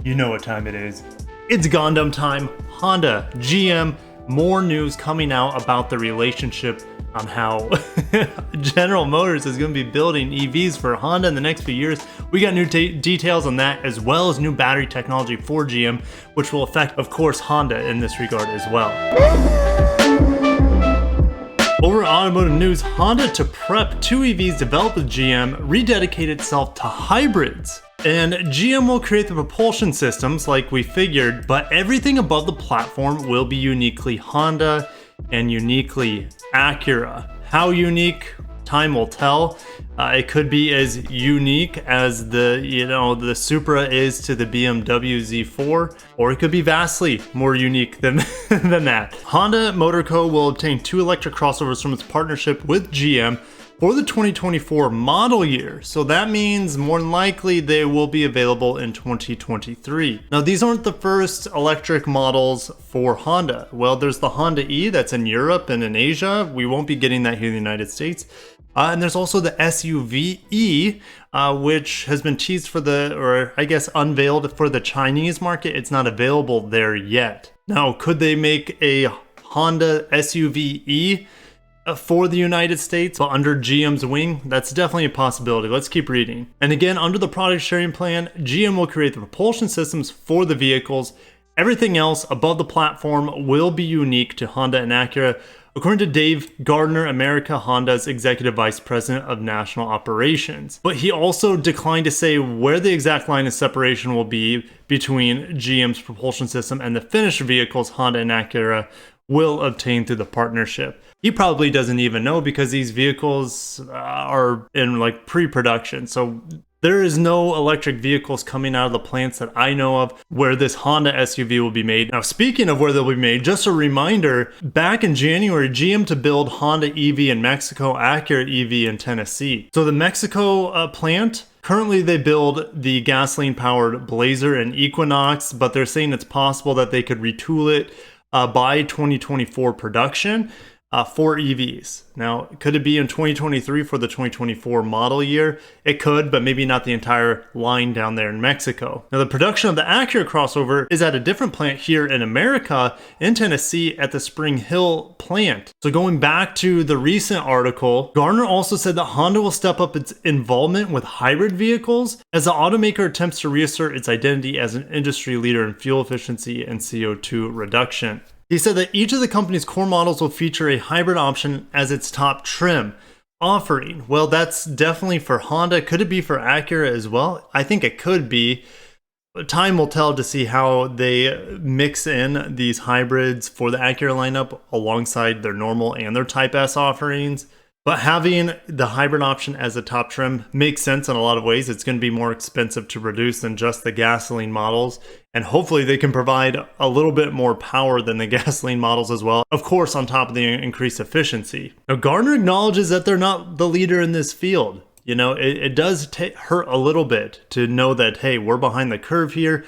You know what time it is. It's Gondam time. Honda, GM, more news coming out about the relationship on how General Motors is going to be building EVs for Honda in the next few years. We got new details on that, as well as new battery technology for GM, which will affect, of course, Honda in this regard as well. Over at Automotive News, Honda to prep two EVs developed with GM rededicate itself to hybrids. And GM will create the propulsion systems like we figured, but everything above the platform will be uniquely Honda and uniquely Acura. How unique? Time will tell. It could be as unique as the Supra is to the BMW Z4, or it could be vastly more unique than that. Honda Motor Co. will obtain two electric crossovers from its partnership with GM for the 2024 model year. So that means more than likely they will be available in 2023. Now, these aren't the first electric models for Honda. Well, there's the Honda E that's in Europe and in Asia. We won't be getting that here in the United States. And there's also the SUV E, which has been teased unveiled for the Chinese market. It's not available there yet. Now, could they make a Honda SUV E for the United States, but under GM's wing? That's definitely a possibility. Let's keep reading. And again, under the product sharing plan, GM will create the propulsion systems for the vehicles. Everything else above the platform will be unique to Honda and Acura, according to Dave Gardner, America Honda's Executive Vice President of National Operations. But he also declined to say where the exact line of separation will be between GM's propulsion system and the finished vehicles Honda and Acura will obtain through the partnership. He probably doesn't even know because these vehicles are in pre-production. So there is no electric vehicles coming out of the plants that I know of where this Honda SUV will be made. Now, speaking of where they'll be made, just a reminder, back in January, GM to build Honda EV in Mexico, Acura EV in Tennessee. So the Mexico plant, currently they build the gasoline-powered Blazer and Equinox, but they're saying it's possible that they could retool it by 2024 production for EVs. Now, could it be in 2023 for the 2024 model year? It could, but maybe not the entire line down there in Mexico. Now, the production of the Acura crossover is at a different plant here in America, in Tennessee, at the Spring Hill plant. So going back to the recent article, Gardner also said that Honda will step up its involvement with hybrid vehicles as the automaker attempts to reassert its identity as an industry leader in fuel efficiency and CO2 reduction. He said that each of the company's core models will feature a hybrid option as its top trim offering. Well, that's definitely for Honda. Could it be for Acura as well? I think it could be. Time will tell to see how they mix in these hybrids for the Acura lineup alongside their normal and their Type S offerings. But having the hybrid option as a top trim makes sense in a lot of ways. It's going to be more expensive to produce than just the gasoline models. And hopefully they can provide a little bit more power than the gasoline models as well. Of course, on top of the increased efficiency. Now, Gardner acknowledges that they're not the leader in this field. You know, it does hurt a little bit to know that, hey, we're behind the curve here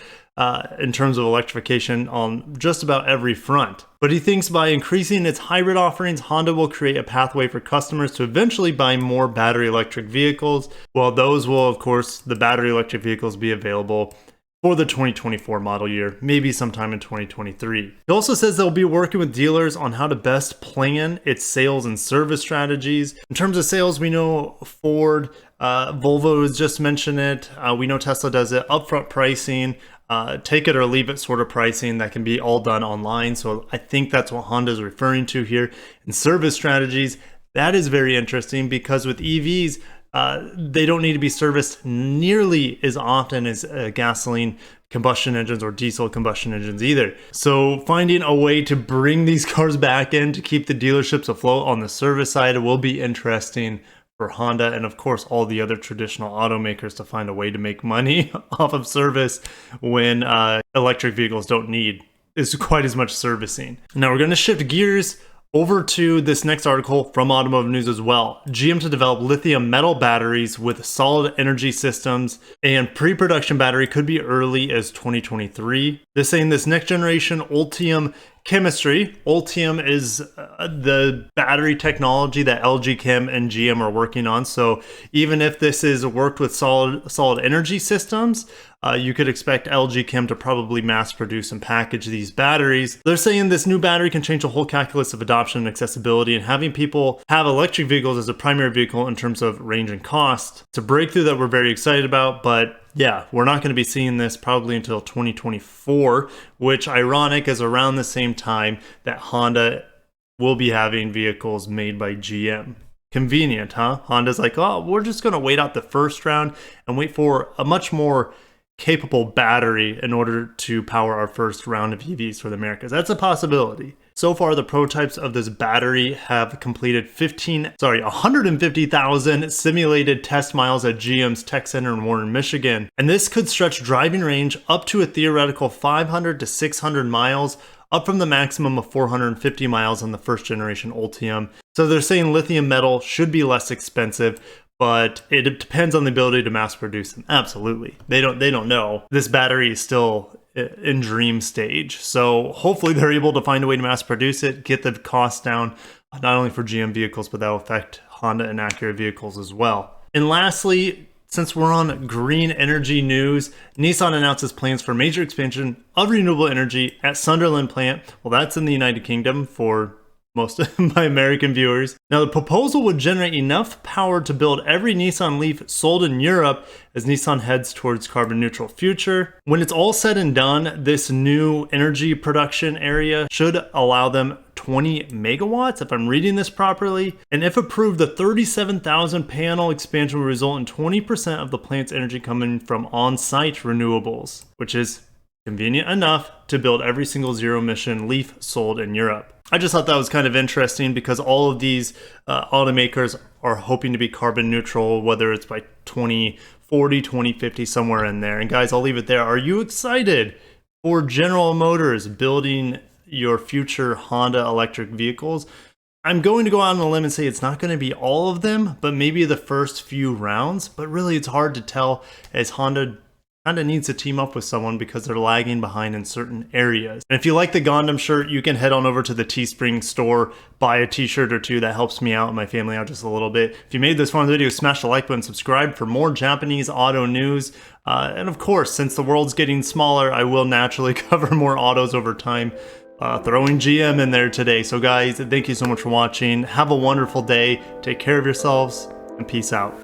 in terms of electrification on just about every front. But he thinks by increasing its hybrid offerings, Honda will create a pathway for customers to eventually buy more battery electric vehicles. While those will, of course, the battery electric vehicles be available for the 2024 model year, maybe sometime in 2023. He also says they'll be working with dealers on how to best plan its sales and service strategies. In terms of sales, we know Ford, Volvo has just mentioned it. We know Tesla does it. Upfront pricing, take it or leave it sort of pricing that can be all done online. So I think that's what Honda is referring to here. And service strategies, that is very interesting because with EVs, they don't need to be serviced nearly as often as gasoline combustion engines or diesel combustion engines either. So finding a way to bring these cars back in to keep the dealerships afloat on the service side will be interesting for Honda and of course all the other traditional automakers to find a way to make money off of service when electric vehicles don't need quite as much servicing. Now we're going to shift gears over to this next article from Automotive News as well. GM to develop lithium metal batteries with solid energy systems, and pre-production battery could be early as 2023. They're saying this next generation Ultium chemistry. Ultium is the battery technology that LG Chem and GM are working on. So even if this is worked with solid energy systems, you could expect LG Chem to probably mass produce and package these batteries. They're saying this new battery can change the whole calculus of adoption and accessibility, and having people have electric vehicles as a primary vehicle in terms of range and cost. It's a breakthrough that we're very excited about, but yeah, we're not going to be seeing this probably until 2024, which ironic is around the same time that Honda will be having vehicles made by GM. Convenient, huh? Honda's like, oh, we're just going to wait out the first round and wait for a much more capable battery in order to power our first round of EVs for the Americas. That's a possibility. So far, the prototypes of this battery have completed 150,000 simulated test miles at GM's Tech Center in Warren, Michigan. And this could stretch driving range up to a theoretical 500 to 600 miles, up from the maximum of 450 miles on the first generation Ultium. So they're saying lithium metal should be less expensive, but it depends on the ability to mass produce them. Absolutely. They don't know. This battery is still in dream stage. So hopefully they're able to find a way to mass produce it, get the cost down, not only for GM vehicles, but that will affect Honda and Acura vehicles as well. And lastly, since we're on green energy news, Nissan announces plans for major expansion of renewable energy at Sunderland plant. Well, that's in the United Kingdom for most of my American viewers. Now, the proposal would generate enough power to build every Nissan Leaf sold in Europe as Nissan heads towards carbon neutral future. When it's all said and done, this new energy production area should allow them 20 megawatts, if I'm reading this properly. And if approved, the 37,000 panel expansion will result in 20% of the plant's energy coming from on-site renewables, which is convenient enough to build every single zero-emission Leaf sold in Europe. I just thought that was kind of interesting because all of these automakers are hoping to be carbon neutral, whether it's by 2040, 2050, somewhere in there. And guys, I'll leave it there. Are you excited for General Motors building your future Honda electric vehicles? I'm going to go out on a limb and say it's not going to be all of them, but maybe the first few rounds. But really, it's hard to tell as Honda kind of needs to team up with someone because they're lagging behind in certain areas. And if you like the Gondam shirt, you can head on over to the Teespring store, buy a t-shirt or two. That helps me out and my family out just a little bit. If you made this fun video, smash the like button, subscribe for more Japanese auto news. And of course, since the world's getting smaller, I will naturally cover more autos over time. Throwing GM in there today. So guys, thank you so much for watching. Have a wonderful day. Take care of yourselves and peace out.